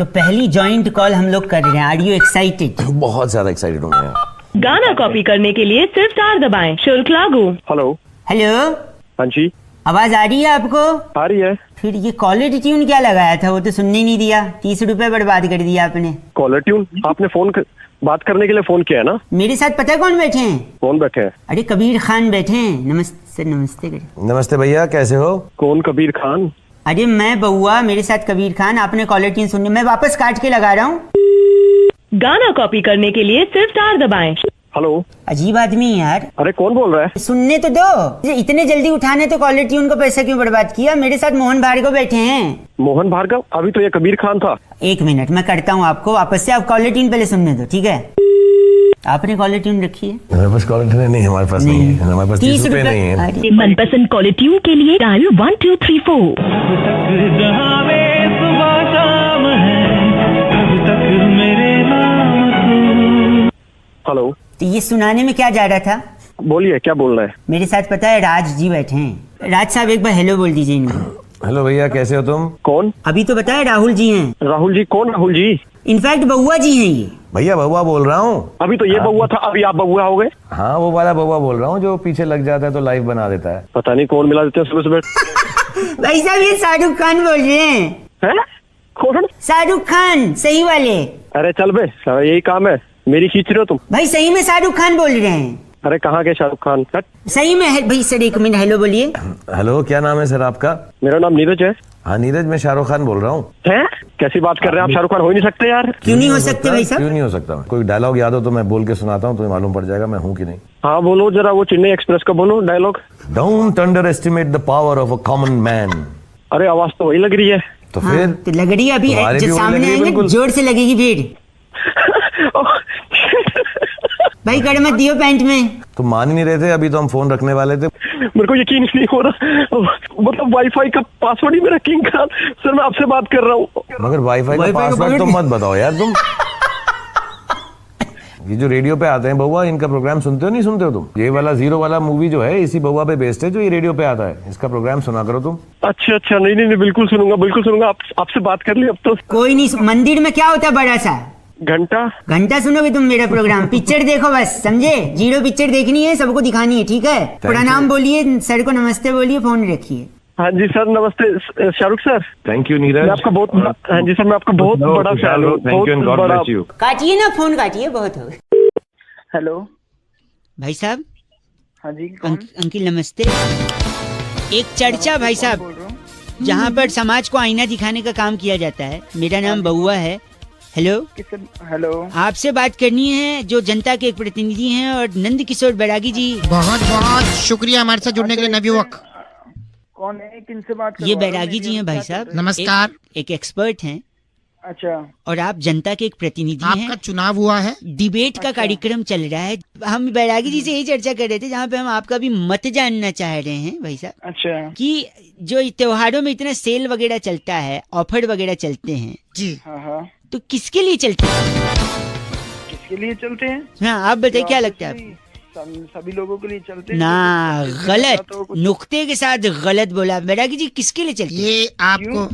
तो पहली joint call हम लोग कर रहे हैं। Are you excited? बहुत ज्यादा एक्साइटेड हूँ मैं। गाना कॉपी करने के लिए सिर्फ 4 दबाएं। शुल्क लागू। हेलो। हेलो, हाँ जी, आवाज आ रही है आपको? आ रही है। फिर ये कॉलर ट्यून क्या लगाया था? वो तो सुनने ही नहीं दिया। 30 रुपए बर्बाद कर दिया आपने। Caller tune? आपने बात करने के लिए फोन किया है ना? मेरे साथ पता है कौन बैठे हैं? कौन बैठे हैं? अरे कबीर खान बैठे हैं। नमस्ते नमस्ते करें। नमस्ते भैया, कैसे हो? कौन कबीर खान? अरे मैं बउआ, मेरे साथ कबीर खान। आपने कॉलर ट्यून सुननी, मैं वापस काट के लगा रहा हूँ। गाना कॉपी करने के लिए सिर्फ 4 दबाएं। हेलो। अजीब आदमी है यार। अरे कौन बोल रहा है? सुनने तो दो। इतने जल्दी उठाने तो कॉलर ट्यून को पैसा क्यों बर्बाद किया? मेरे साथ मोहन भार्गव बैठे हैं। मोहन भार्गव? अभी तो ये कबीर खान था। एक मिनट, मैं करता हूँ आपको वापस से। आप कॉलर ट्यून पहले सुनने दो, ठीक है? आपने कॉलर ट्यून रखी है? हमारे पास कॉलर ट्यून नहीं, हमारे पास नहीं है। हमारे पास 30 रुपए नहीं है। अरे, मनपसंद कॉलर ट्यून के लिए डायल 1 2 3 4। हेलो। तो ये सुनाने में क्या जा रहा था? बोलिए, क्या बोल रहे हैं? मेरे साथ पता है राज जी बैठे हैं। राज साहब एक बार हेलो बोल दीजिए इनको। हेलो भैया, कैसे हो तुम? कौन? अभी तो बताया राहुल जी हैं। राहुल जी? कौन राहुल जी? इनफैक्ट बउआ जी हैं ये। भैया बउआ बोल रहा हूँ। अभी तो ये बउआ था, अभी आप बउआ हो गए। हाँ, वो वाला बउआ बोल रहा हूँ जो पीछे लग जाता है तो लाइव बना देता है। पता नहीं कौन मिला देते हैं सुबह सुबह। भाई साहब ये शाहरुख खान बोल रहे हैं। हैं? कौन? शाहरुख खान, सही वाले। अरे चल बे, यही काम है। मेरी खींच रहे हो तुम? भाई सही में शाहरुख खान बोल रहे हैं। अरे कहाँ के शाहरुख खान? हट। सही में है भाई। सर एक मिनट, हेलो बोलिए। हेलो, क्या नाम है सर आपका? मेरा नाम नीरज है। हाँ नीरज, मैं शाहरुख खान बोल रहा हूँ। हैं? कैसी बात कर रहे हैं आप? शाहरुख खान हो ही नहीं सकते यार। क्यों नहीं हो सकते भाई साहब? क्यों नहीं हो सकता? कोई डायलॉग याद हो तो मैं बोल के सुनाता हूँ, तुम्हें मालूम पड़ जाएगा मैं हूँ कि नहीं। हाँ बोलो जरा, वो चेन्नई एक्सप्रेस का बोलो dialogue. Don't underestimate the power of a common man. अरे आवाज तो वही लग रही है। तो हाँ, फिर तो लग रही है अभी। तुम्हारे भी जो वही लग सामने रही है आएंगे बिल्कुल। जोर से लगेगी भीड़। भाई कर मत दियो पैंट में। तुम मान ही नहीं रहे थे, अभी तो हम फोन रखने वाले थे। मेरे को यकीन नहीं हो रहा। मतलब वाईफाई का पासवर्ड ही मेरा किंग खान। सर मैं आपसे बात कर रहा हूँ। मगर वाईफाई का पासवर्ड तो मत बताओ यार तुम। ये जो रेडियो पे आते हैं बउआ, इनका प्रोग्राम सुनते हो नहीं सुनते हो तुम? ये वाला जीरो वाला मूवी जो है इसी बउआ पे बेस्ड है जो ये रेडियो पे आता है। इसका प्रोग्राम सुना करो तुम। अच्छा अच्छा, नहीं नहीं नहीं, बिल्कुल सुनूंगा बिल्कुल सुनूंगा। आपसे बात कर ली अब तो। कोई नहीं। मंदिर में क्या होता है बड़ा सा? घंटा। घंटा सुनोगे तुम मेरा प्रोग्राम? पिक्चर देखो बस, समझे? जीरो पिक्चर देखनी है, सबको दिखानी है, ठीक है? प्रणाम बोलिए, सर को नमस्ते बोलिए, फोन रखिए। हाँ जी सर, नमस्ते Shahrukh sir. Thank you Neeraj. मैं आपका बहुत हाँ जी सर, मैं आपका बहुत बड़ा फैन हूँ। Thank you and God bless you. काटिए ना फोन, काटिए, बहुत हो गया। हेलो भाई साहब। हाँ जी, कौन? अंकिल नमस्ते। एक चर्चा भाई साहब, बोल रहा हूँ? जहाँ पर समाज को आईना दिखाने का काम किया जाता है। मेरा नाम बउआ है। हेलो, किससे? हेलो, आपसे बात करनी है, जो जनता के एक प्रतिनिधि हैं, और नंद किशोर बैरागी जी। बहुत बहुत शुक्रिया हमारे साथ जुड़ने के लिए नवयुवक। कौन है? किनसे बात कर? ये बैरागी जी हैं भाई साहब। नमस्कार। एक एक्सपर्ट हैं अच्छा, और आप जनता के एक प्रतिनिधि हैं। आपका चुनाव हुआ है, डिबेट का कार्यक्रम चल रहा है। हम बैरागी जी से यही चर्चा कर रहे थे, जहाँ पे हम आपका भी मत जानना चाह रहे हैं भाई साहब, अच्छा कि जो त्योहारों में इतना सेल वगैरह चलता है, ऑफर वगैरह चलते हैं, जी। हाँ हाँ, तो किसके लिए चलते हैं? किसके लिए चलते हैं? हाँ आप बताइए, क्या लगता है आपको? सभी लोगों के लिए चलते हैं। ना, गलत, तो कुछ- नुक्ते के साथ गलत बोला बैरागी जी। किसके लिए चलते हैं? ये आपको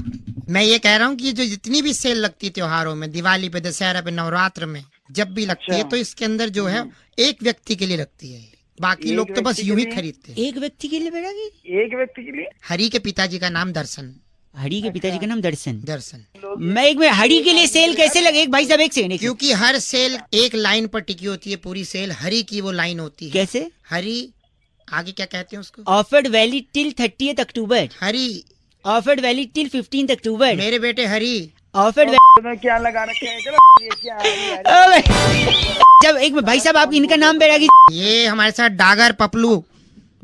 मैं ये कह रहा हूँ कि जो जितनी भी सेल लगती है त्योहारों में, दिवाली पे, दशहरा पे, नवरात्र में, जब भी लगती है अच्छा। तो इसके अंदर जो है एक व्यक्ति के लिए लगती है। बाकी एक लोग तो बस व्यक्ति यूं के ही लिए? खरीदते हैं। एक व्यक्ति के लिए बैरागी? एक व्यक्ति के लिए? हरि के पिताजी का नाम दर्शन। हरि के पिताजी का नाम दर्शन। दर्शन। मैं एक मिनट, हरि के लिए सेल कैसे लगे? एक भाई साहब एक सेकंड। क्योंकि हर सेल एक लाइन पर टिकी होती है, पूरी सेल हरि की वो लाइन होती है। कैसे? हरि आगे क्या कहते हैं उसको? Offered valid till 30th October. Hari. Offered valid till 15th October. मेरे बेटे हरि। ऑफर्ड तो क्या लगा रखे हैं? चलो, ये क्या है यार? जब एक मिनट भाई साहब, आप इनका नाम बैरागी? ये हमारे साथ डागर पपलू।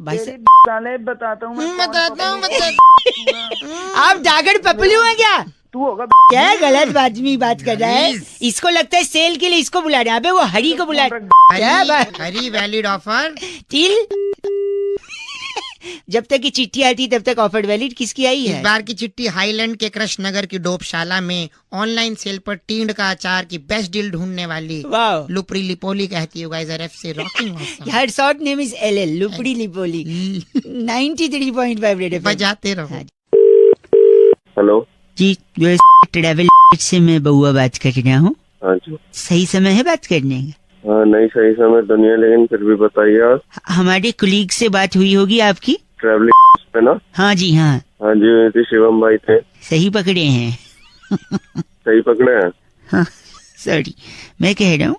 भाई तेरी साहब साले बताता हूँ मैं कौन बताता हूँ पकड़ूं। आप डागर पपलू हैं क्या? तू होगा। क्या गलत आदमी बात कर रहा है? इसको लगता है सेल के लिए इसको बुला रहे हैं। अबे वो हरि को बुला रहे हैं। क्या बात? हरी वैलिड ऑफर। टिल जब तक की चिट्ठी आती तब तक ऑफर वैलिड। किसकी आई इस है? बार की चिट्ठी हाईलैंड के कृष्ण नगर की डोपशाला में ऑनलाइन सेल पर टींड का अचार की बेस्ट डील ढूंढने वाली वाह, लुपरी लिपोली कहती है गाइस। आर एफ से rocking her short name is LL, लुपड़ी लिपोली। 93.5 red FM बजाते रहो। हाँ। हेलो। जी ट्रेवल से मैं बउआ बात कर रहा हूँ। हाँ जी। सही समय है बात करने का? हाँ नहीं सही समय तो नहीं है, लेकिन फिर भी बताइए आप। हमारे कुलीग से बात हुई होगी आपकी? ट्रेवलिंग पे ना? हाँ जी हाँ। हाँ जी वही थे, शिवम भाई थे। सही पकड़े हैं। सही पकड़े हैं। हाँ सॉरी, मैं कह रहा हूँ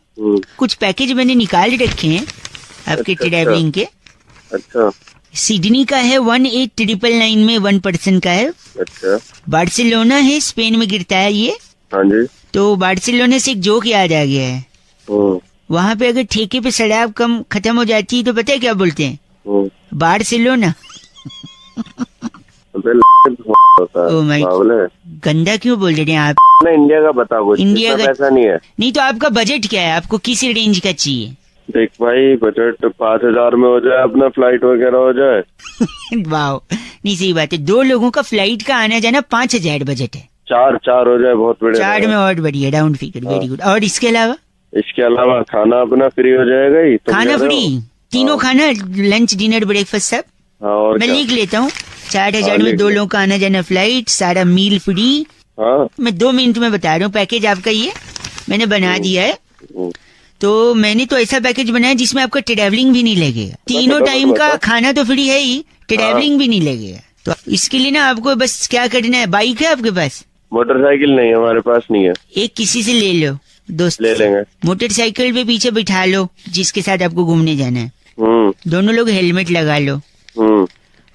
कुछ पैकेज मैंने निकाल रखे हैं आपके ट्रैवलिंग के। अच्छा। सिडनी का है 18,999 में 1 पर्सन का है। अच्छा। बार्सिलोना है, स्पेन में गिरता है ये। हाँ जी। तो बार्सिलोना से एक जोक याद आ गया है। वहाँ पे अगर ठेके पे शराब कम खत्म हो जाती है तो पता है क्या बोलते हैं? बार्सिलोना। ओ माय, गंदा क्यों बोल रहे हैं आप? नहीं इंडिया का बता कुछ। इंडिया का पैसा नहीं है। नहीं तो आपका बजट क्या है? आपको किस रेंज का चाहिए? देख भाई बजट 5,000 में हो जाए, अपना फ्लाइट वगैरह हो जाए। वाह, नहीं सही बात है। 2 लोगों का फ्लाइट का आना जाना 5,000 बजट है। 4 हो जाए बहुत बढ़िया। 4 में और बढ़िया, राउंड फिगर, वेरी गुड। और इसके अलावा? इसके अलावा खाना अपना फ्री हो जाएगा ही। खाना फ्री, तीनों खाना, लंच डिनर ब्रेकफास्ट सब। हाँ और मैं लिख लेता हूँ। 4,000 में 2 लोगों का आना जाना, फ्लाइट, सारा मील फ्री। हाँ मैं 2 मिनट में बता रहा हूँ पैकेज आपका ये मैंने बना दिया है। तो मैंने तो ऐसा पैकेज बनाया जिसमें आपका ट्रैवलिंग भी नहीं लगेगा। तीनों टाइम का खाना तो फ्री है ही, ट्रैवलिंग भी नहीं लगेगा। तो इसके लिए ना आपको बस क्या करना है, बाइक है आपके पास? मोटरसाइकिल नहीं हमारे पास नहीं है। एक किसी से ले लो, दोस्त ले लेंगे। मोटरसाइकिल पे पीछे बिठा लो जिसके साथ आपको घूमने जाना है। दोनों लोग हेलमेट लगा लो।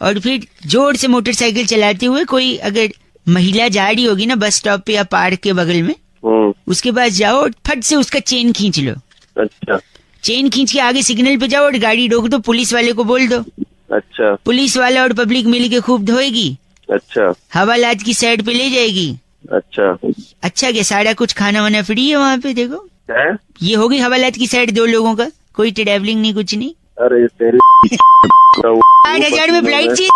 और फिर जोर से मोटरसाइकिल चलाते हुए, कोई अगर महिला जा रही होगी ना बस स्टॉप पे या पार्क के बगल में, उसके पास जाओ और फट से उसका चेन खींच लो। अच्छा। चेन खींच के आगे सिग्नल पे जाओ और गाड़ी रोक दो, पुलिस वाले को बोल दो। अच्छा। पुलिस वाला और पब्लिक मिल के खूब धोएगी। अच्छा। हवालात की साइड पे ले जाएगी। अच्छा। अच्छा क्या सारा कुछ खाना वाना फ्री है वहाँ पे? देखो है? ये होगी हवालात की साइड 2 लोगों का, कोई ट्रैवलिंग नहीं, कुछ नहीं। अरे तेरी 8,000 में फ्लाइट चाहिए?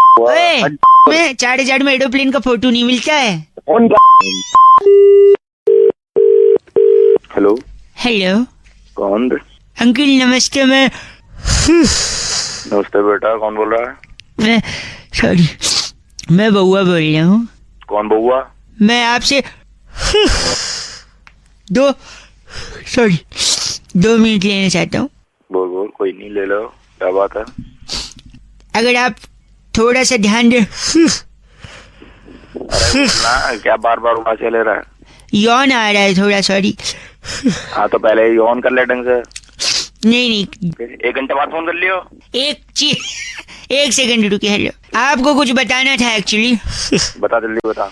मैं 4,000 में एरोप्लेन का फोटो नहीं मिलता है। हेलो। हेलो कौन? अंकल नमस्ते। मैं नमस्ते बेटा, कौन बोल रहा है? मैं सॉरी, मैं बउआ बोल रहा हूँ। कौन बउआ? मैं आपसे 2 मिनट लेना चाहता हूँ। बोल बोल, कोई नहीं, ले लो, क्या बात है? अगर आप थोड़ा सा ध्यान दे। ना क्या बार बार वहाँ चले रहा है? यौन आ रहा है थोड़ा, सॉरी। हाँ तो पहले यौन कर ले ढंग से। नहीं 1 घंटे बाद फोन कर लियो। एक सेकंड रुकिए। हेलो, आपको कुछ बताना था एक्चुअली। बता, जल्दी बता।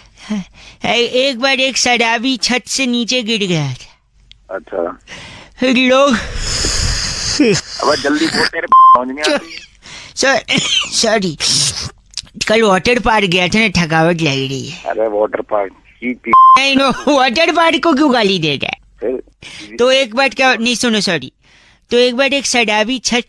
एक बार एक शराबी छत से नीचे गिर गया था। अच्छा। फिर लोग अब जल्दी बोल, तेरे समझ नहीं आती। सॉरी, कल वाटर पार्क गया था ना, थकावट लग रही है। अरे वाटर पार्क नहीं नो, वाटर पार्क को क्यों गाली दे रहा है? तो एक बार क्या, नहीं सुनो सॉरी, तो एक बार एक शराबी छत।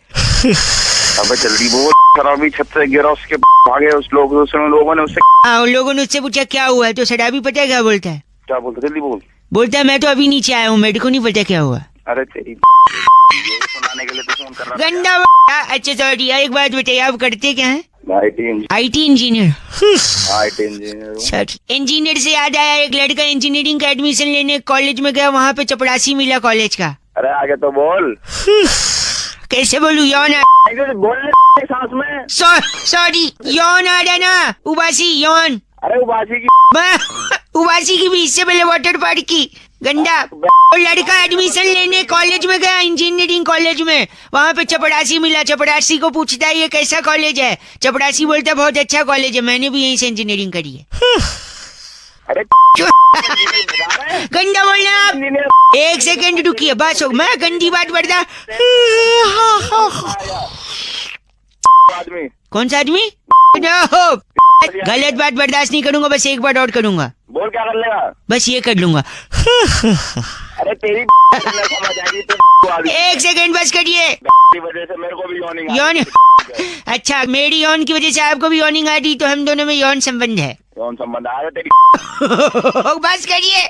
अबे जल्दी बोल। शराबी छत से गिरा, उसके भागे उस लोगों ने उससे। हाँ, उन लोगों ने उससे पूछा क्या हुआ है, तो शराबी पता है क्या बोलता है? क्या बोलता? जल्दी बोल। बोलता है मैं तो अभी नीचे आया हूँ, मेरे को नहीं पता क्या हुआ। अरे तेरी ये सुनाने के लिए तो फोन कर रहा था। गंदा। अच्छा सॉरी, एक बात बताइए, आप करते क्या है? IT engineer. इंजीनियर। इंजीनियर से याद आया, एक लड़का इंजीनियरिंग का एडमिशन लेने कॉलेज में गया, वहाँ पे चपरासी मिला कॉलेज का। अरे आगे तो बोल। कैसे बोलूं? यौन बोल सांस में। सॉरी, यौन आ रहा ना, उबासी यौन। अरे उबासी की भी इससे पहले वाटर पार्क की। गंदा। और लड़का एडमिशन लेने कॉलेज में गया, इंजीनियरिंग कॉलेज में, वहाँ पे चपरासी मिला। चपरासी को पूछता है ये कैसा कॉलेज है? चपरासी बोलता है बहुत अच्छा कॉलेज है, मैंने भी यहीं से इंजीनियरिंग करी है। अरे गंदा बोलना आप। 1 सेकंड रुकिए, बस हो, मैं गंदी बात बढ़ता। आदमी। कौन सा आदमी? गलत बात बर्दाश्त नहीं करूंगा, बस एक बार और करूंगा। बोल, क्या कर लेगा? बस ये कर लूंगा। अरे तेरी समझ आएगी तो। 1 सेकंड बस करिए। वजह से मेरे को भी यौन। अच्छा, मेरी यौन की वजह से आपको भी यौनिंग आ रही, तो हम दोनों में यौन संबंध है। यौन संबंध आ रहा तेरी। बस करिए।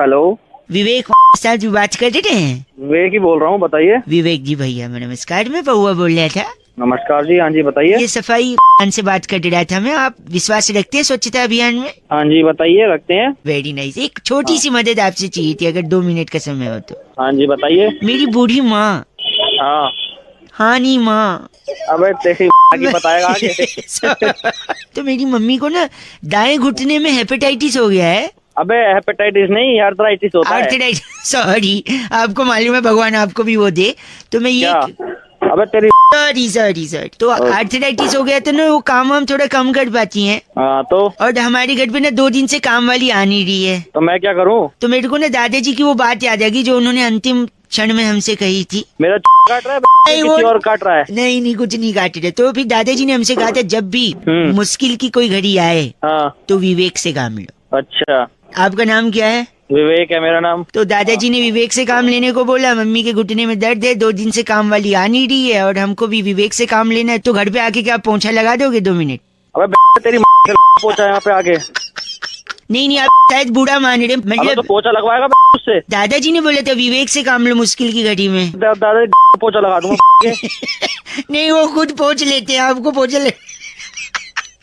हेलो, विवेक साहब बात कर रहे हैं? विवेक ही बोल रहा हूँ, बताइए। विवेक जी भैया, मैं नमस्कार, मैं बउआ बोल रहा था। नमस्कार जी, हाँ जी बताइए। ये सफाई से बात कर रहा था मैं। आप विश्वास रखते हैं स्वच्छता अभियान में? हाँ जी बताइए, रखते हैं। Very nice. एक छोटी सी मदद आपसे चाहिए थी, अगर 2 मिनट का समय हो तो। हाँ जी बताइए। मेरी बूढ़ी माँ। हाँ। हाँ नहीं माँ। अबे तेरी की बताएगा आगे। तो मेरी मम्मी को ना दाएं घुटने में हेपेटाइटिस हो गया है। अबे हेपेटाइटिस नहीं, आर्थराइटिस होता है। Arthritis, sorry. आपको मालूम है, भगवान आपको भी वो दे। तो मैं ये अबे तेरी सॉरी तो आर्थराइटिस हो गया तो ना वो काम वाम थोड़ा कम कर पाती हैं। हाँ तो। और हमारे घर पे ना 2 दिन से काम वाली आ नहीं रही है। तो मैं क्या करूँ? तो मेरे को ना दादाजी की वो बात याद आ गई जो उन्होंने अंतिम क्षण में हमसे कही थी। मेरा काट रहा है किसी और काट रहा है? नहीं कुछ नहीं काट रहे। तो फिर दादाजी ने हमसे कहा था जब भी मुश्किल की कोई घड़ी आए तो विवेक से काम लो। अच्छा। आपका नाम क्या है? विवेक है मेरा नाम। तो दादाजी ने विवेक से काम लेने को बोला। मम्मी के घुटने में दर्द है, 2 दिन से काम वाली आ नहीं रही है और हमको भी विवेक से काम लेना है। तो घर पे आके क्या पोंछा लगा दोगे 2 मिनट? अबे तेरी पोछा यहाँ पे आके। नहीं आप शायद बूढ़ा मान रहे। मतलब तो पोछा लगवाएगा उससे? दादाजी ने बोला था विवेक से काम लो मुश्किल की घड़ी में। दादाजी पोछा लगा दूंगा। नहीं वो खुद पोंछ लेते हैं, आपको पोछा ले।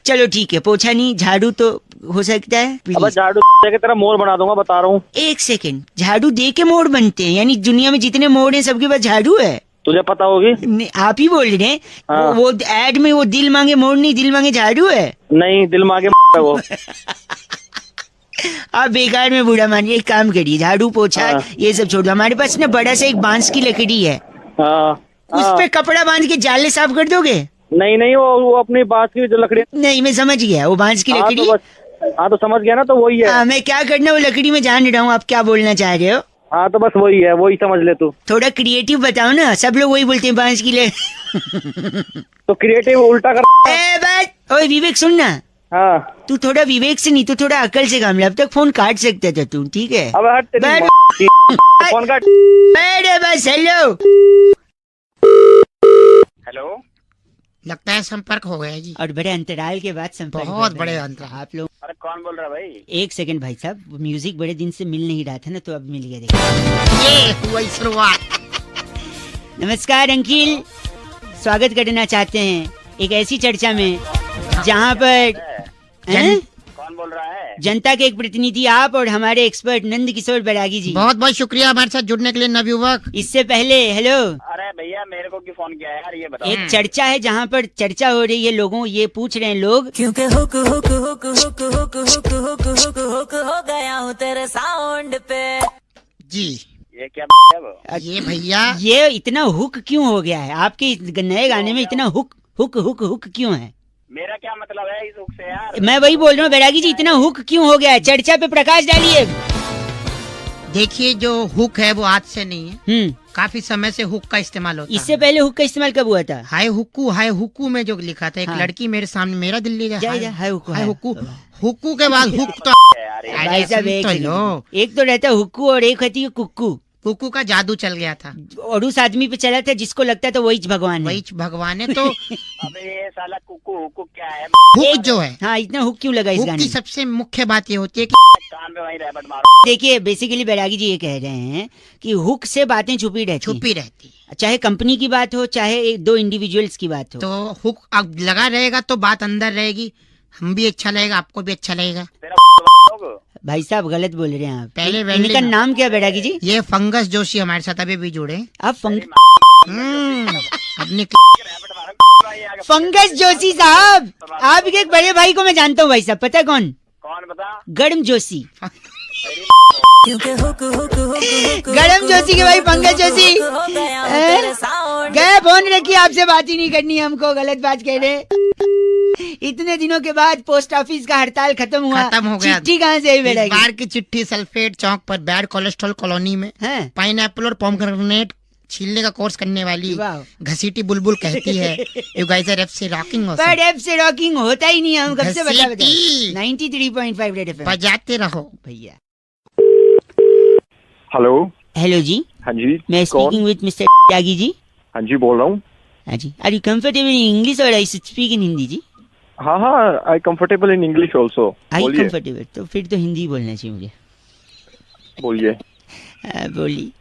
चलो ठीक है, पोछा नहीं झाड़ू तो हो सकता है। अब झाड़ू देके तेरा मोर बना दूंगा, बता रहा हूँ। 1 सेकंड, झाड़ू दे के मोर बनते हैं? यानी दुनिया में जितने मोर हैं सबके पास झाड़ू है? तुझे पता होगी। आप ही बोल रहे हैं। हाँ। वो एड में वो दिल मांगे मोर नहीं, दिल मांगे झाड़ू है। नहीं, दिल मांगे वो। आप बेकार में बूढ़ा मानिए। एक काम करिए, झाड़ू पोछा ये सब छोड़ दो। हमारे पास ना बड़ा सा एक बांस की लकड़ी है। उस पे कपड़ा बांध के जाले साफ कर दोगे? नहीं वो अपनी बांस की जो लकड़ी। नहीं मैं समझ गया, वो बांस की लकड़ी। हाँ तो समझ गया ना, तो वही है। मैं क्या करना वो लकड़ी में जान रहा हूँ, आप क्या बोलना चाह रहे हो? हाँ तो बस वही है, वही समझ ले तू। थोड़ा क्रिएटिव बताओ ना, सब लोग वही बोलते हैं बांस की तो क्रिएटिव उल्टा कर। ओए विवेक सुन ना। हाँ। तू थोड़ा विवेक से नहीं, तू थोड़ा अकल से काम ले। अब तक फोन काट सकता था तू, ठीक है? अब हट फोन काट। बस हेलो लगता है संपर्क हो गया जी। और बड़े अंतराल के बाद संपर्क। बहुत बड़े अंतराल। आप लोग। अरे कौन बोल रहा है भाई? 1 सेकंड भाई साहब, म्यूजिक बड़े दिन से मिल नहीं रहा था ना, तो अब मिल गया। देखो ये हुई शुरुआत। नमस्कार अंकिल, स्वागत करना चाहते हैं एक ऐसी चर्चा में जहाँ पर कौन बोल रहा है? जनता के एक प्रतिनिधि आप और हमारे एक्सपर्ट नंद किशोर बैरागी जी। बहुत बहुत शुक्रिया हमारे साथ जुड़ने के लिए नवयुवक। इससे पहले हेलो। अरे भैया मेरे को क्यों फोन किया है यार, ये बताओ। एक चर्चा है जहाँ पर चर्चा हो रही है, लोगों ये पूछ रहे हैं लोग, क्योंकि hook hook hook hook hook hook hook hook hook हो गया हूँ तेरे साउंड पे। जी ये क्या है वो? ये भैया ये इतना हुक क्यों हो गया है? आपके नए गाने में इतना हुक हुक हुक हुक क्यों है? मेरा क्या मतलब है इस हुक से यार? मैं वही बोल रहा हूँ बैरागी जी, इतना हुक क्यों हो गया है? चर्चा पे प्रकाश डालिए। देखिए जो हुक है वो आज से नहीं है, काफी समय से हुक का इस्तेमाल होता है। इससे पहले हुक का इस्तेमाल कब हुआ था? हाय हुक्कू में जो लिखा था, एक लड़की मेरे सामने मेरा दिल ले गया। हाय हुक्कू। हुक्कू के बाद हुक तो भाई साहब एक तो रहता है हुक्कू और एक होती है कुक्कू। कुक्कू का जादू चल गया था और उस आदमी पे चला था जिसको लगता था वही भगवान है। तो अबे ये साला कुक्कू हुक्कू क्या है? हुक जो है, हाँ इतना हुक क्यों लगा इस गाने की सबसे मुख्य बात ये होती है कि कान में वही रैबट मारो। देखिए बेसिकली बैरागी जी ये कह रहे हैं कि हुक से बातें छुपी रहती, चाहे कंपनी की बात हो चाहे 2 इंडिविजुअल्स की बात हो। तो हुक अब लगा रहेगा तो बात अंदर रहेगी, हम भी अच्छा लगेगा, आपको भी अच्छा लगेगा। भाई साहब गलत बोल रहे हैं आप। पहले इनका नाम क्या बैरागी जी? ये फंगस जोशी हमारे साथ अभी भी जुड़े। आप फंगस जोशी साहब, आपके एक बड़े भाई को मैं जानता हूँ भाई साहब, पता है कौन? बता? गर्म जोशी। गरम जोशी के भाई पंकज जोशी गए फोन रखिए, आपसे बात ही नहीं करनी है हमको, गलत बात कह रहे। इतने दिनों के बाद पोस्ट ऑफिस का हड़ताल खत्म हो गया। चिट्ठी कहाँ से आई? इस बार की चिट्ठी सल्फेट चौक पर बैड कोलेस्ट्रॉल कॉलोनी में पाइनएप्पल और पोमग्रेनेट छीलने का कोर्स करने वाली घसीटी बुलबुल कहती है यू गाइस आर एफ से रॉकिंग हो। पर एफ से रॉकिंग होता ही नहीं है, हम कब से बता 93.5 रेड एफएम बजाते रहो भैया। हेलो जी। हाँ जी मैं speaking with mister Tyagi ji. हाँ जी बोल रहा हूँ। हाँ जी। Are you comfortable in English और आई स्पीक इन हिंदी जी? हाँ I comfortable in English also. I comfortable, तो फिर तो हिंदी बोलना चाहिए मुझे। बोलिए। बोलिए।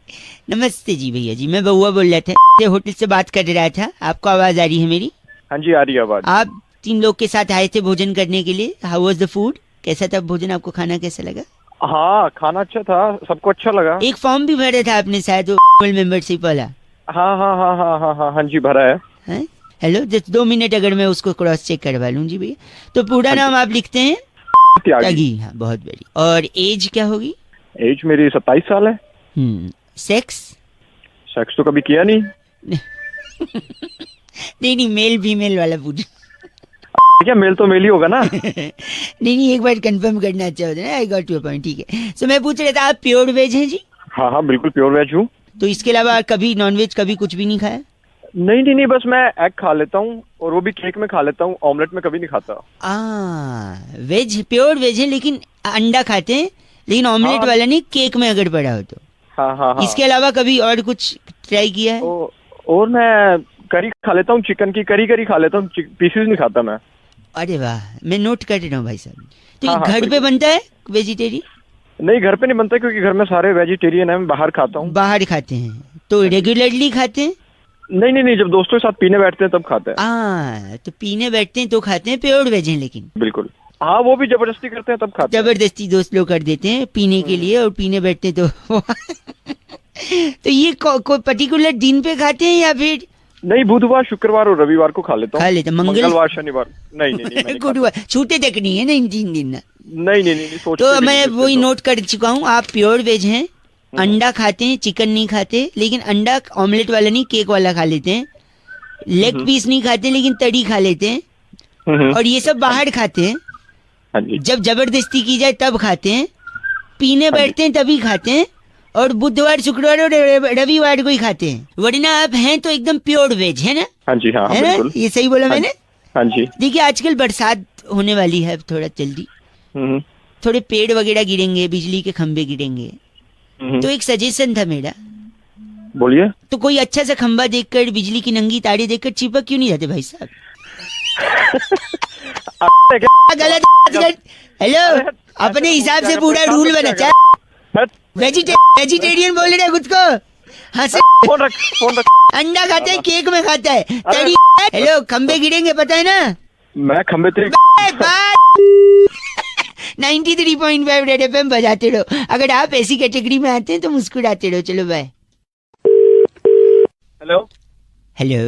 नमस्ते जी भैया जी, मैं बउआ बोल रहा था। से होटल से बात कर रहा था। आपको आवाज आ रही है मेरी? हाँ जी, आ रही है आवाज। आप 3 लोग के साथ आए थे भोजन करने के लिए। How was the food? कैसा था भोजन? आपको खाना कैसा लगा? हाँ, खाना अच्छा था, सबको अच्छा लगा। एक फॉर्म भी भरा था आपने शायद, वो मेंबरशिप वाला। हाँ हाँ हाँ हाँ हाँ हाँ हाँ जी, भरा है। हैं? हेलो, जस्ट 2 मिनट अगर मैं उसको क्रॉस चेक करवा लूं जी भैया। तो पूरा नाम आप लिखते हैं? त्यागी। हाँ, बहुत बड़ी। और एज क्या होगी? एज मेरी 27 साल है। सेक्स? सेक्स तो कभी किया नहीं। नहीं, मेल फीमेल वाला पूछ। क्या मेल तो मेल ही होगा ना। नहीं, एक बार कंफर्म करना अच्छा होता है ना। आई गॉट योर पॉइंट, ठीक है। सो मैं पूछ रहा था, आप प्योर वेज हैं जी? हाँ हाँ, बिल्कुल प्योर वेज हूँ। तो इसके अलावा कभी नॉन वेज कभी कुछ भी नहीं खाया? नहीं नहीं नहीं, बस मैं एग खा लेता हूँ, और वो भी केक में खा लेता हूँ, ऑमलेट में कभी नहीं खाता। वेज, प्योर वेज है, लेकिन अंडा खाते हैं, लेकिन ऑमलेट हाँ, वाला नहीं, केक में अगर पड़ा हो तो। हाँ हाँ हाँ। इसके अलावा कभी और कुछ ट्राई किया है? और मैं करी खा लेता हूँ, चिकन की करी खा लेता हूँ, पीसेस नहीं खाता मैं। अरे वाह, मैं नोट कर रहा हूँ भाई साहब। तो हाँ, घर पे बनता है वेजिटेरियन? नहीं, घर पे नहीं बनता, क्योंकि घर में सारे वेजिटेरियन है, मैं बाहर खाता हूँ। बाहर खाते हैं? तो रेगुलरली खाते हैं? नहीं नहीं, जब दोस्तों के साथ पीने बैठते हैं तब खाते हैं। तो पीने बैठते हैं तो खाते हैं, प्योर वेज हैं लेकिन। बिल्कुल, हाँ, वो भी जबरदस्ती करते हैं तब खाते हैं। जबरदस्ती दोस्त लोग कर देते हैं पीने के लिए, और पीने बैठते हैं तो तो ये कोई पर्टिकुलर दिन पे खाते हैं या फिर? नहीं, बुधवार, शुक्रवार और रविवार को खा लेता हूँ। खा लेते हैं। मंगलवार, शनिवार नहीं नहीं नहीं, गुरुवार छूटे तक नहीं है ना इन 3 दिन ना। नहीं नहीं नहीं, सोचते तो भी मैं नहीं वही तो। नोट कर चुका हूँ, आप प्योर वेज हैं। अंडा खाते हैं, चिकन नहीं खाते, लेकिन अंडा ऑमलेट वाला नहीं, केक वाला खा लेते हैं। लेग पीस नहीं खाते, लेकिन तड़ी खा लेते हैं। और ये सब बाहर खाते हैं। हाँ जी। जब जबरदस्ती की जाए तब खाते हैं। पीने बैठते हैं तभी खाते हैं। और बुधवार, शुक्रवार और रविवार को ही खाते हैं। वरना आप हैं तो एकदम प्योर वेज है ना? हाँ जी, हाँ है ना? बिल्कुल। ये सही बोला मैंने? हाँ जी। देखिए, आजकल बरसात होने वाली है थोड़ा जल्दी, थोड़े पेड़ वगैरह गिरेंगे, बिजली के खंभे गिरेंगे। तो एक सजेशन था मेरा। बोलिए। तो कोई अच्छा सा खंभा देखकर, बिजली की नंगी तारे देखकर चिपक क्यों नहीं जाते भाई साहब? गलत। हेलो, अपने हिसाब से पूरा रूल बना। वेजिटेरियन बोल रहे खुद को? फोन रख। अंडा खाता है, केक में खाता है, तड़ी। हेलो, खंबे गिरेंगे पता है ना? मैं खंबे 93.5 रेड एफएम बजाते रहो। अगर आप ऐसी कैटेगरी में आते हैं तो मुस्कुराते रहो। चलो बाय। हेलो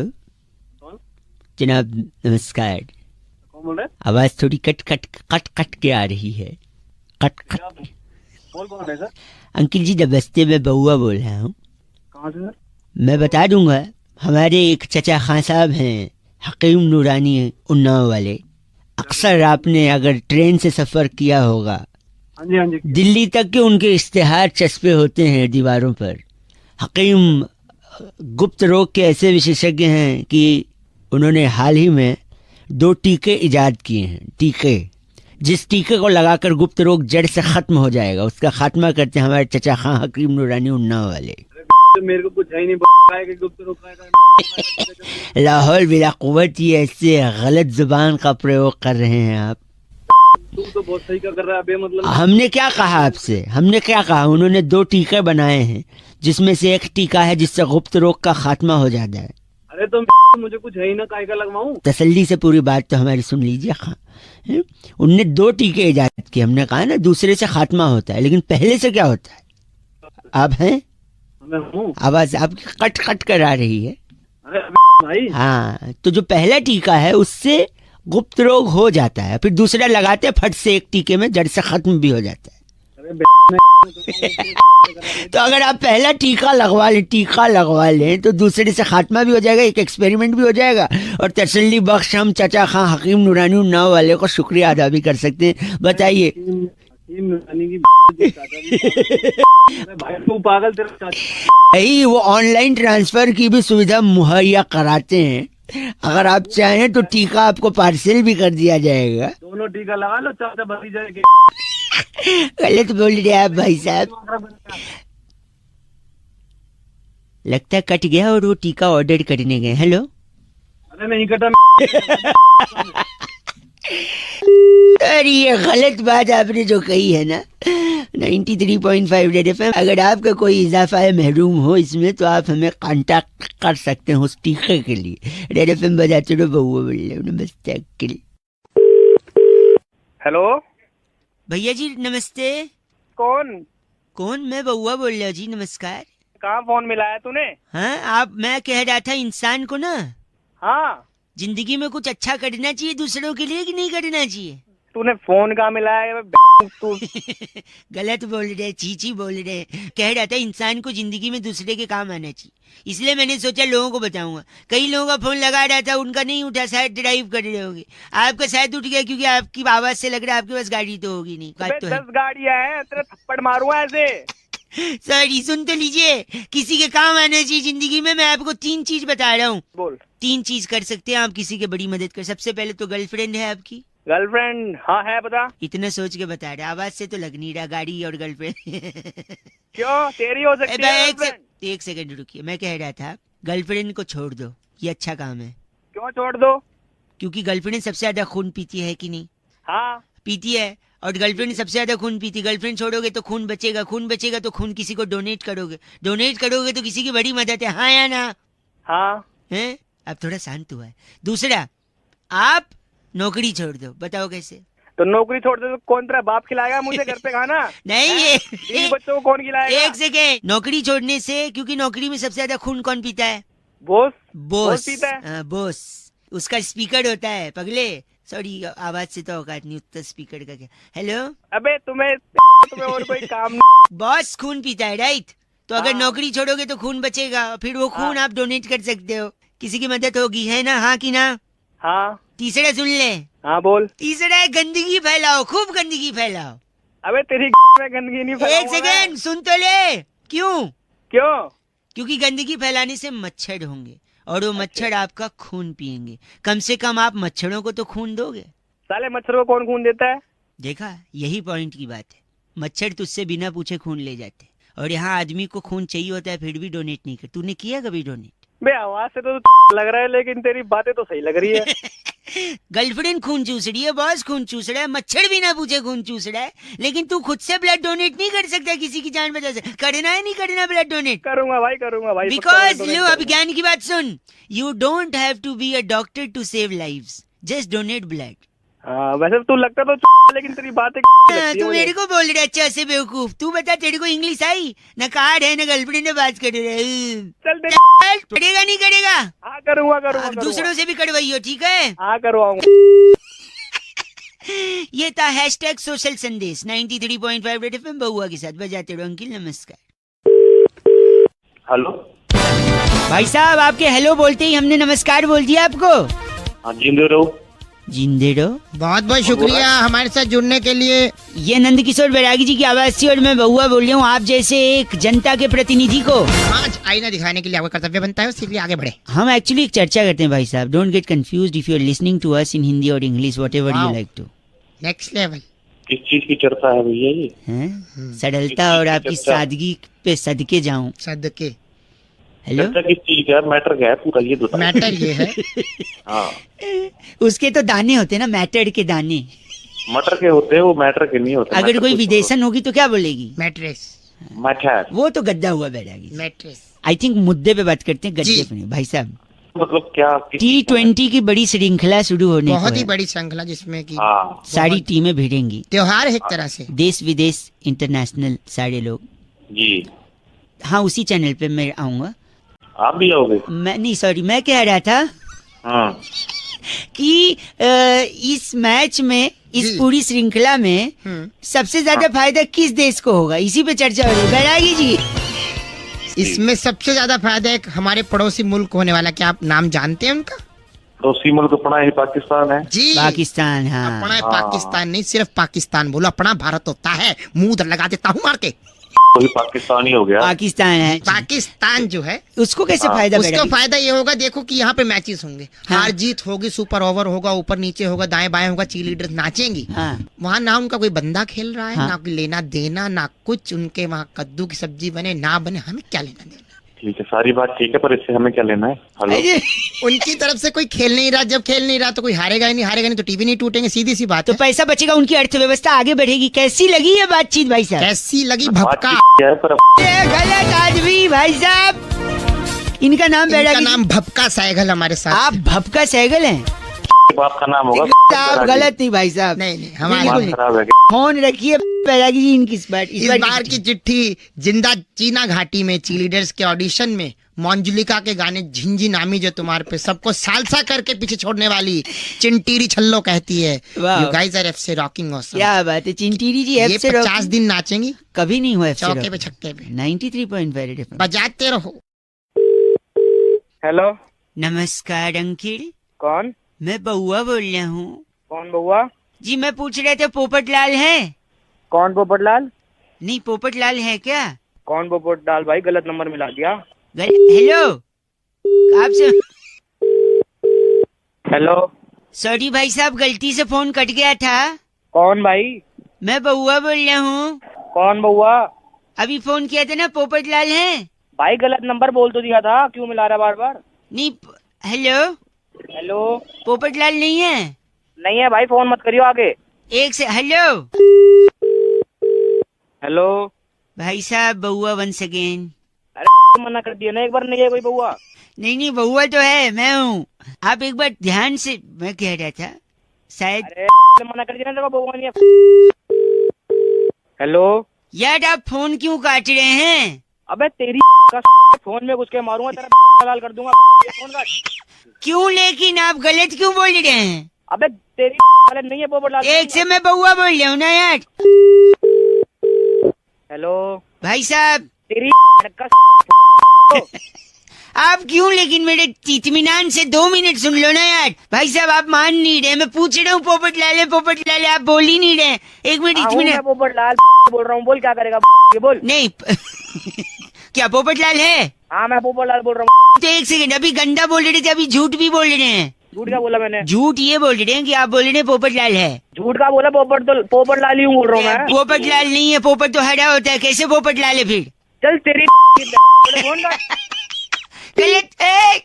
जनाब, नमस्कार। कौन बोल रहे हैं? आवाज थोड़ी कट के आ रही है। कट। कौन है सर? अंकिल जी, नमस्ते, मैं बउआ बोल रहा हूँ। कहाँ से सर? मैं बता दूंगा। हमारे एक चचा खां साहब हैं, हकीम नूरानी, उन्नाव वाले। अक्सर आपने अगर ट्रेन से सफर किया होगा, हाँ जी हाँ जी। दिल्ली तक के उनके इश्तेहार चस्पे होते हैं दीवारों पर। हकीम गुप्त रोग के ऐसे विशेषज्ञ हैं कि उन्होंने हाल ही में 2 टीके इजाद किए हैं। टीके, जिस टीके को लगाकर गुप्त रोग जड़ से खत्म हो जाएगा, उसका खात्मा करते हैं हमारे चचा खां हकीम नूरानी उन्नाव वाले। मेरे को कुछ है ही नहीं, गुप्त रोग का लाहौल बिला कुव्वत, ये ऐसे गलत जुबान का प्रयोग कर रहे हैं आप। तू तो बहुत सही कर रहा है अबे, मतलब हमने क्या कहा आपसे? हमने क्या कहा? उन्होंने 2 टीके बनाए हैं, जिसमें से एक टीका है जिससे गुप्त रोग का खात्मा हो जाता है। अरे तो मुझे कुछ है ही ना, काय का लगवाऊं? तसल्ली से पूरी बात तो हमारी सुन लीजिए खां। उनने 2 टीके इजाद किए। हमने कहा ना, दूसरे से खात्मा होता है, लेकिन पहले से क्या होता है? आप हैं? मैं हूँ। आवाज आपकी कट कर आ रही है। अरे भाई, हाँ, तो जो पहला टीका है उससे गुप्त रोग हो जाता है, फिर दूसरा लगाते हैं फट से, एक टीके में जड़ से खत्म भी हो जाता है। तो अगर आप पहला टीका लगवा लें तो दूसरे से खात्मा भी हो जाएगा, एक एक्सपेरिमेंट भी हो जाएगा, और तसल्ली बख्श हम चचा खां हकीम नूरानी उन्नाव वाले को शुक्रिया अदा भी कर सकते हैं। बताइए। भाई तू पागल, तेरा यही वो ऑनलाइन ट्रांसफर की भी सुविधा मुहैया कराते हैं। अगर आप चाहें तो टीका आपको पार्सल भी कर दिया जाएगा। दोनों टीका लगा लो, चाचा बची जाएगी। गलत बोल रहे आप भाई साहब। लगता है कट गया और वो टीका ऑर्डर करने गए। हेलो, अरे नहीं कटा। अरे ये गलत बात आपने जो कही है ना, 93.5 रेड एफएम, अगर आपका कोई इजाफा है महरूम हो इसमें तो आप हमें कांटेक्ट कर सकते हैं उस टीके के लिए। रेड एफएम बजाते रहो, बउआ बोल रहे हो, नमस्ते अंकल। हेलो भैया जी नमस्ते। कौन? मैं बउआ बोल रहा हूँ जी, नमस्कार। कहाँ फोन मिलाया तूने? हाँ आप, मैं कह रहा था इंसान को ना हाँ, जिंदगी में कुछ अच्छा करना चाहिए दूसरों के लिए कि नहीं करना चाहिए? तूने फोन कहाँ मिलाया? तू गलत बोल रहे, चीची बोल रहे। कह रहा था इंसान को जिंदगी में दूसरे के काम आना चाहिए, इसलिए मैंने सोचा लोगों को बताऊंगा। कई लोगों का फोन लगा रहा था, उनका नहीं उठा, शायद ड्राइव कर रहे होंगे। आपका शायद उठ गया क्योंकि आपकी आवाज से लग रहा है आपके पास गाड़ी तो होगी नहीं। बात तो है। 10 गाड़ियाँ हैं, तेरे थप्पड़ मारूंगा ऐसे। सॉरी, सुन तो लीजिए, किसी के काम आना चाहिए जिंदगी में। मैं आपको 3 चीज बता रहा हूँ। बोल। 3 चीज कर सकते हैं आप किसी के बड़ी मदद कर। सबसे पहले तो गर्लफ्रेंड है आपकी? गर्लफ्रेंड? हाँ है, बता। इतना सोच के बता रहा, आवाज से तो लग नहीं रहा गाड़ी और गर्लफ्रेंड। क्यों, तेरी हो सकती है गर्लफ्रेंड? एक सेकंड रुकिए, मैं कह रहा था गर्लफ्रेंड को छोड़ दो, ये अच्छा काम है। क्यों छोड़ दो? क्योंकि गर्लफ्रेंड सबसे ज्यादा खून पीती है कि नहीं? हाँ पीती है, और गर्लफ्रेंड सबसे ज्यादा खून पीती। गर्लफ्रेंड छोड़ोगे तो खून बचेगा, खून बचेगा तो खून किसी को डोनेट करोगे, डोनेट करोगे तो किसी की बड़ी मदद है। हाँ या ना? हाँ। हैं? अब थोड़ा शांत हुआ है। दूसरा, आप नौकरी छोड़ दो, बताओ कैसे? तो नौकरी छोड़ दे तो कौन तेरा बाप खिलाएगा मुझे घर पे खाना? नहीं, ये बच्चों को कौन खिलाएगा? एक सेकेंड, नौकरी छोड़ने से, क्योंकि नौकरी में सबसे ज्यादा खून कौन पीता है? बॉस पीता है। बॉस, उसका स्पीकर होता है पगले। सॉरी, आवाज से तो औकात नहीं उतना स्पीकर का। क्या? हेलो, अबे तुम्हें और कोई काम नहीं? बॉस खून पीता है, राइट? तो अगर नौकरी छोड़ोगे तो खून बचेगा, फिर वो खून आप डोनेट कर सकते हो, किसी की मदद होगी, है ना? हाँ कि ना? हाँ। तीसरा सुन ले। हाँ बोल। तीसरा है गंदगी फैलाओ, खूब गंदगी फैलाओ। अबे तेरी में गंदगी नहीं एक फैलाऊंगा सेकेंड, मैं। सुन तो ले। क्यों? क्यों? गंदगी फैलाने से मच्छर होंगे और वो मच्छर आपका खून पिएंगे। कम से कम आप मच्छरों को तो खून दोगे। साले मच्छरों को कौन खून देता है? देखा, यही पॉइंट की बात है। मच्छर तुझसे बिना पूछे खून ले जाते, और यहाँ आदमी को खून चाहिए होता है फिर भी डोनेट नहीं कर। तूने किया कभी डोनेट? बे आवाज से तो लग रहा है, लेकिन तेरी बातें तो सही लग रही है। गर्लफ्रेंड खून चूस रही है, बॉस खून चूस रहा है, मच्छर बिना पूछे खून चूस रहा है, लेकिन तू खुद से ब्लड डोनेट नहीं कर सकता किसी की जान बचा से। करना है नहीं करना ब्लड डोनेट? करूंगा भाई। बिकॉज लो, अब ज्ञान की बात सुन। You don't have to be a doctor to save lives, just donate blood. हाँ, वैसे तू लगता तो लेकिन तेरी बातें तू मेरे को बोल रहा अच्छा से बेवकूफ। तू बता, तेरे को इंग्लिश आई? न कार है न गर्लफ्रेंड ने बात कर रहे। चल करेगा नहीं करेगा? हाँ करूंगा। अब दूसरों से भी करवाइयो, ठीक है? हाँ करवाऊंगा। ये था हैशटैग सोशल संदेश 93.5 रेड एफएम बउआ के साथ। बजाते रहो अंकिल, नमस्कार। हेलो भाई साहब, आपके हेलो बोलते ही हमने नमस्कार बोल दिया आपको। हाँ, जिंदे रहो। जिंदे रहो। बहुत बहुत शुक्रिया हमारे साथ जुड़ने के लिए। ये नंद किशोर बैरागी जी की आवाज थी और मैं बउआ बोल रहा हूँ, आप जैसे एक जनता के प्रतिनिधि को आज आईना दिखाने के लिए आपका कर्तव्य बनता है, इसलिए आगे बढ़े। हम एक्चुअली एक चर्चा करते हैं भाई साहब। Don't get confused if you are listening to us in Hindi और English, whatever you like to. Next level. किस चीज की चर्चा है भैया ये? सरलता और आपकी सादगी पे सदके जाऊं। सदके। हेलो, चर्चा किस चीज का? मैटर क्या है पूरा ये बता। मैटर ये है। हाँ, उसके तो दाने होते ना, मैटर के दाने। मटर के होते हैं वो, मैटर के नहीं होते। अगर कोई विदेशन होगी तो क्या बोलेगी? मैट्रेस। मैटर वो तो गद्दा हुआ बैरागी। मैट्रेस। आई थिंक मुद्दे पे बात करते हैं, गद्दे जी। पे नहीं। भाई साहब, मतलब क्या? T20 की बड़ी श्रृंखला शुरू होने को बहुत ही है। बड़ी श्रृंखला जिसमें की हाँ, सारी टीमें भिड़ेंगी। त्योहार है एक तरह से। देश विदेश इंटरनेशनल सारे लोग। जी। हाँ, उसी चैनल पे मैं आऊंगा। आप भी आओगे? मैं नहीं, सॉरी, मैं कह रहा था हाँ, कि इस मैच में, इस जी। पूरी श्रृंखला में सबसे ज्यादा फायदा किस देश को होगा, इसी पे चर्चा हो रही है बैरागी जी। इसमें सबसे ज्यादा फायदा एक हमारे पड़ोसी मुल्क होने वाला, क्या आप नाम जानते हैं उनका? तो सीमल तो अपना ही पाकिस्तान है। जी, पाकिस्तान। हाँ, अपना पाकिस्तान नहीं, सिर्फ पाकिस्तान बोलो, अपना भारत होता है। मुंह लगा देता हूँ मार के। तो भी पाकिस्तान ही हो गया। पाकिस्तान है। पाकिस्तान जो है उसको कैसे फायदा? उसको बैरागी? फायदा ये होगा, देखो कि यहाँ पे मैचेस होंगे, हाँ। हार जीत होगी, सुपर ओवर होगा, ऊपर नीचे होगा, दाएं बाएं होगा, चीयर लीडर नाचेंगी। हाँ। वहाँ ना उनका कोई बंदा खेल रहा है, हाँ। ना कोई लेना देना, ना कुछ। उनके वहाँ कद्दू की सब्जी बने ना बने, हमें क्या लेना देना। ठीक है, सारी बात ठीक है, पर इससे हमें क्या लेना है? हेलो, अरे, उनकी तरफ से कोई खेल नहीं रहा, जब खेल नहीं रहा तो कोई हारेगा ही नहीं, हारेगा नहीं तो टीवी नहीं टूटेंगे, सीधी सी बात तो है। पैसा बचेगा, उनकी अर्थव्यवस्था आगे बढ़ेगी। कैसी लगी ये बातचीत भाई साहब? कैसी लगी बात भपका? ठीक है, पर ये गलत आदमी भाई साहब। इनका नाम इनका बैठा नाम भपका सहगल हमारे साथ। आप भपका सहगल हैं? बाप का नाम होगा। आप गलत नहीं भाई साहब। नहीं हमारे बिल्कुल बात खराब है। फोन रखिए बैरागी जी इनकी इस बार की चिट्ठी जिंदा चीना घाटी में लीडर्स के ऑडिशन में मंजुलिका के गाने झिंझिनामी जो तुम्हारे पे सबको सालसा करके पीछे छोड़ने वाली चिंटीरी छल्लो कहती है, वाह। यू गाइस आर एफसे रॉकिंग ऑसम। क्या बात है चिंटीरी जी। ये एफ से 50 दिन नाचेंगी कभी नहीं हुआ। चौके पे छक्के पे 93.5 रेड एफएम। बजाते रहो। हेलो, नमस्कार अंकिल, कौन? मैं बउआ बोल रहा हूँ कौन बउआ? जी। मैं पूछ रहा था पोपट लाल है? कौन पोपटलाल? नहीं पोपट लाल है क्या? कौन पोपटलाल भाई? गलत नंबर मिला दिया। हेलो आपसे। हेलो, सॉरी भाई साहब, गलती से फोन कट गया था। कौन भाई? मैं बउआ बोल रहा हूँ। कौन बउआ? अभी फोन किया था ना, पोपट लाल है? भाई गलत नंबर बोल तो दिया था, क्यों मिला रहा बार बार? नहीं हेलो, हेलो, पोपट लाल नहीं है? नहीं है भाई, फोन मत करियो आगे। एक से हेलो। हेलो, भाई साहब बउआ वंस अगेन। अरे मना कर दिया ना एक बार, नहीं है कोई बउआ। नहीं बउआ तो है, मैं हूँ। आप एक बार ध्यान से, मैं कह रहा था शायद। अरे मना कर दिया ना, देखो बउआ नहीं है। हेलो, यार आप फोन क्यों काट रहे हैं? अबे तेरी का फोन में घुस के मारूंगा, तेरा लाल कर दूंगा। फोन काट। क्यों लेकिन आप गलत क्यों बोल रहे हैं? अबे तेरी वाले नहीं है पोपटलाल। एक से मैं बउआ बोल रहा हूँ ना यार। हेलो भाई साहब तेरी का आप क्यों लेकिन मेरे इत्मीनान से 2 मिनट सुन लो ना यार। भाई साहब आप मान नहीं रहे, मैं पूछ रहा हूँ पोपट लाले, आप बोल ही नहीं रहे। 1 मिनट इत्मीनान। पोपटलाल बोल रहा हूँ, बोल क्या करेगा ये बोल। नहीं क्या पोपट लाल है? हाँ मैं पोपटलाल बोल रहा हूँ। तो 1 सेकंड, अभी गंदा बोल रहे थे, अभी झूठ भी बोल रहे हैं। झूठ क्या बोला मैंने? झूठ ये बोल रहे हैं कि आप बोल रहे हैं पोपट लाल है। झूठ का बोला? पोपटलाल ही बोल रहा हूँ मैं। पोपट लाल नहीं है, पोपट तो हरा होता है, कैसे पोपट लाल है फिर? चल तेरी फोन का गलत है,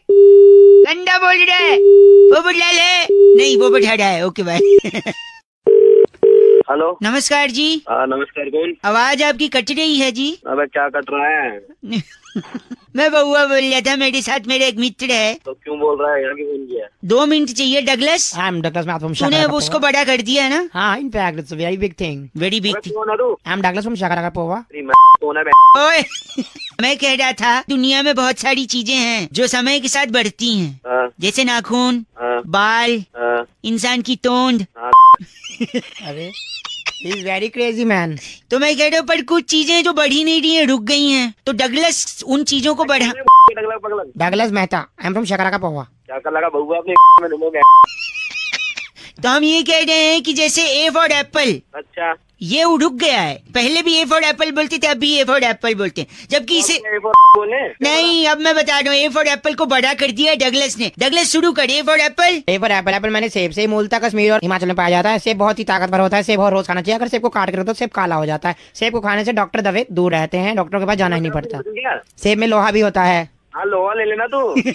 गंदा बोल रहा है। पोपट लाल है नहीं, पोपट हरा है। Okay bye. हेलो, नमस्कार जी। नमस्कार, कौन? आवाज आपकी कट रही है जी। अबे क्या कट रहा है? मैं बउआ बोल रहा था, मेरे साथ मेरा एक मित्र है। तो क्यों बोल रहा है? यहाँ की फोन किया है? 2 मिनट चाहिए Douglas. I am Douglas from तूने शाकारा उसको बड़ा कर दिया है ना? हाँ, in fact it's a very big thing. Very big thing. कौन है तू? आई एम डगलस फ्रॉम शाकारा पोवा। कौन है? ओए मैं कह रहा था दुनिया में बहुत सारी चीजें हैं जो समय के साथ बढ़ती हैं, जैसे नाखून, बाल, इंसान की तोंद। अरे he is very crazy man. तो मैं कह रहा हूँ पर कुछ चीजें जो बढ़ी नहीं रही हैं, रुक गई हैं, तो डगलस उन चीजों को बढ़ा। Douglas Mehta, I am from शाकारा पोवा। क्या कर लगा बउआ अपने में ढूंढोगे? तो हम ये कह रहे हैं कि जैसे ए फॉर एप्पल, अच्छा, ये रुक गया है। पहले भी ए फॉर एप्पल बोलते थे, अब भी ए फॉर एप्पल बोलते हैं, जबकि इसे बोले नहीं। अब मैं बता रहा हूँ, ए फॉर एप्पल को बड़ा कर दिया है डगलस ने। डगलस शुरू कर A for Apple. A for Apple. Apple मैंने सेब से मूलता कश्मीर और हिमाचल में पाया जाता है। सेब बहुत ही ताकतवर होता है, सेब और रोज खाना चाहिए। अगर सेब को काट कर तो सेब काला हो जाता है। सेब को खाने से डॉक्टर दवे दूर रहते हैं, डॉक्टरों के पास जाना ही नहीं पड़ता। सेब में लोहा भी होता है। हाँ लोहा ले लेना तू।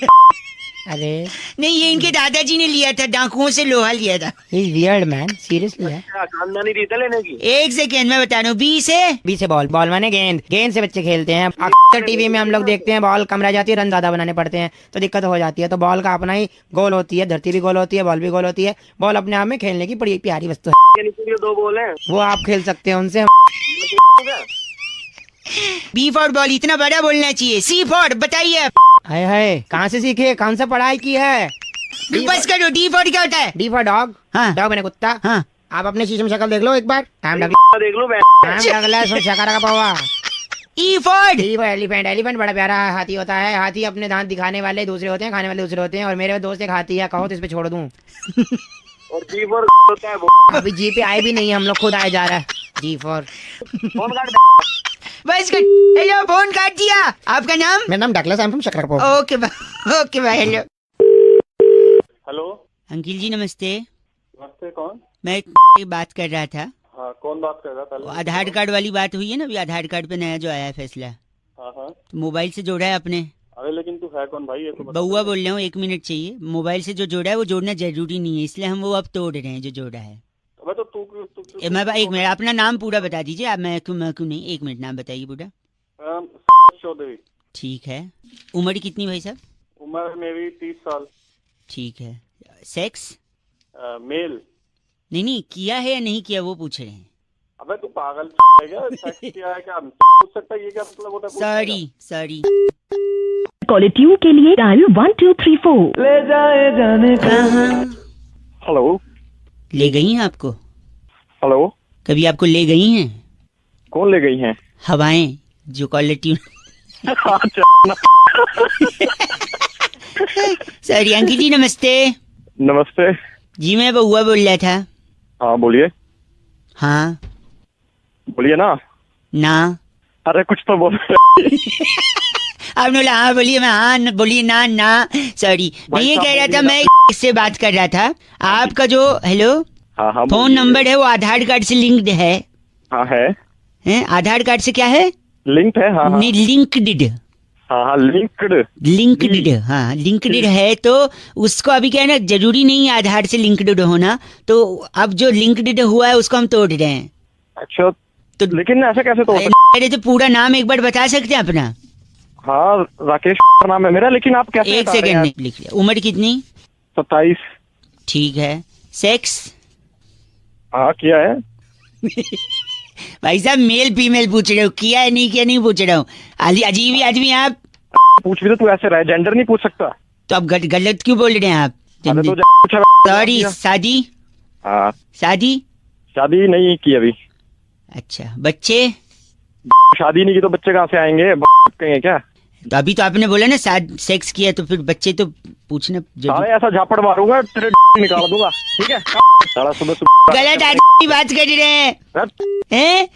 अरे नहीं, ये इनके दादाजी ने लिया था, डाकुओं से लोहा लिया था। He is weird man, seriously है। खानदानी रीत है लेने की। 1 सेकेंड मैं बता रहा हूँ। बी से बॉल, बॉल माने गेंद। गेंद से बच्चे खेलते हैं। अक्सर टीवी में हम लोग देखते हैं बॉल कम रह जाती है, रन ज्यादा बनाने पड़ते हैं तो दिक्कत हो जाती है। तो बॉल का अपना ही गोल होती है, धरती भी गोल होती है, बॉल भी गोल होती है। बॉल अपने आप में खेलने की बड़ी प्यारी वस्तु है। 2 बॉल है, वो आप खेल सकते हैं उनसे। बी फॉर बॉल इतना बड़ा बोलना चाहिए। सी फॉर बताइए। हाय हाय, कहाँ से सीखे, कौन सा पढ़ाई की है? बस करो। डी फॉर क्या होता है? D for dog. हाँ। डॉग मैंने कुत्ता। हाँ। आप अपने शीशे में शक्ल देख लो एक बार। देख लो शाकारा का पौवा। E for elephant. एलिफेंट बड़ा प्यारा हाथी होता है। हाथी अपने दांत दिखाने वाले दूसरे होते हैं, खाने वाले दूसरे होते हैं। और मेरे दोस्त एक हाथी है, कहो तो इस पे छोड़ दूं। और जी फॉर होता है वो। अभी जी पे आए भी नहीं है, हम लोग खुद आए जा रहा है। जी फॉर फोन काट। बस कर। हेलो, फोन काट दिया। आपका नाम? मेरा नाम डगलस, आई एम फ्रॉम शाकारा पोवा। Okay okay bye. Hello hello uncle जी नमस्ते। नमस्ते, कौन? मैं बात कर रहा था। हाँ कौन बात कर रहा था? आधार कार्ड वाली बात हुई है ना अभी, आधार कार्ड पे नया जो आया है फैसला। हाँ हाँ। तो मोबाइल से जोड़ा है आपने? अरे लेकिन तू है कौन भाई, ये तो बता। बउआ बोल रहा हूँ, 1 मिनट चाहिए। मोबाइल से जो जोड़ा है वो जोड़ना जरूरी नहीं है, इसलिए हम वो अब तोड़ रहे हैं जो जोड़ा है। अबे तो तू मैं 1 मिनट, अपना नाम पूरा बता दीजिए आप। मैं क्यों नहीं, 1 मिनट नाम बताइए पूरा। चौधरी। ठीक है। उम्र कितनी भाई साहब? उम्र मेरी 30 साल। ठीक है। सेक्स? मेल। नहीं किया है या नहीं किया वो पूछ रहे हैं। अबे तू पागल है क्या? सेक्स किया है क्या? पूछ सकता है, ये क्या मतलब होता है? सॉरी। कॉलेट्यून के लिए डायल 1234। ले जाए जाने कहाँ हेलो ले गई हैं आपको? हेलो, कभी आपको ले गई हैं कौन ले गई हैं? हवाएं जो कॉलर ट्यून? सॉरी अंकित जी, नमस्ते। नमस्ते। जी मैं बउआ बोल रहा था। हाँ बोलिए। हाँ बोलिए ना। ना अरे कुछ तो बोल। आपने बोला हाँ बोलिए, मैं हाँ बोलिए ना सॉरी। मैं ये कह रहा था, मैं इससे बात कर रहा था। आपका जो हेलो हाँ फोन नंबर है वो आधार कार्ड से लिंक्ड है? हाँ है। हैं? आधार कार्ड से क्या है? लिंक्ड है। हाँ नहीं, लिंक्ड। हाँ लिंक्ड। हाँ लिंक्ड है, तो उसको अभी क्या है ना, जरूरी नहीं है आधार से लिंक्ड होना। तो अब जो लिंक्ड हुआ है उसको हम तोड़ रहे हैं। अच्छा तो लेकिन ऐसे कैसे तोड़ सकते? मेरे तो पूरा नाम एक बार बता सकते हैं अपना? हाँ राकेश नाम है मेरा, लेकिन आप कैसे? 1 सेकेंड में लिख लिया। उम्र कितनी? 27। ठीक है। सेक्स? हाँ किया है। भाई साहब मेल फीमेल पूछ रहे हो, किया है नहीं किया नहीं पूछ रहा हूँ। अजीब ही आदमी आप। पूछ भी तो तू ऐसे रहा है, जेंडर नहीं पूछ सकता। तो आप गलत क्यों बोल रहे हैं आप? अरे तो सॉरी। शादी? हाँ शादी शादी नहीं की अभी। अच्छा। बच्चे? शादी नहीं की तो बच्चे कहाँ से आएंगे? कहेंगे क्या? तो अभी तो आपने बोला ना सेक्स किया, तो फिर बच्चे तो पूछना साले ऐसा झापड़ मारूंगा तेरे निकाल दूंगा, ठीक है? साला सुबह गलत आदमी बात कर रहे हैं।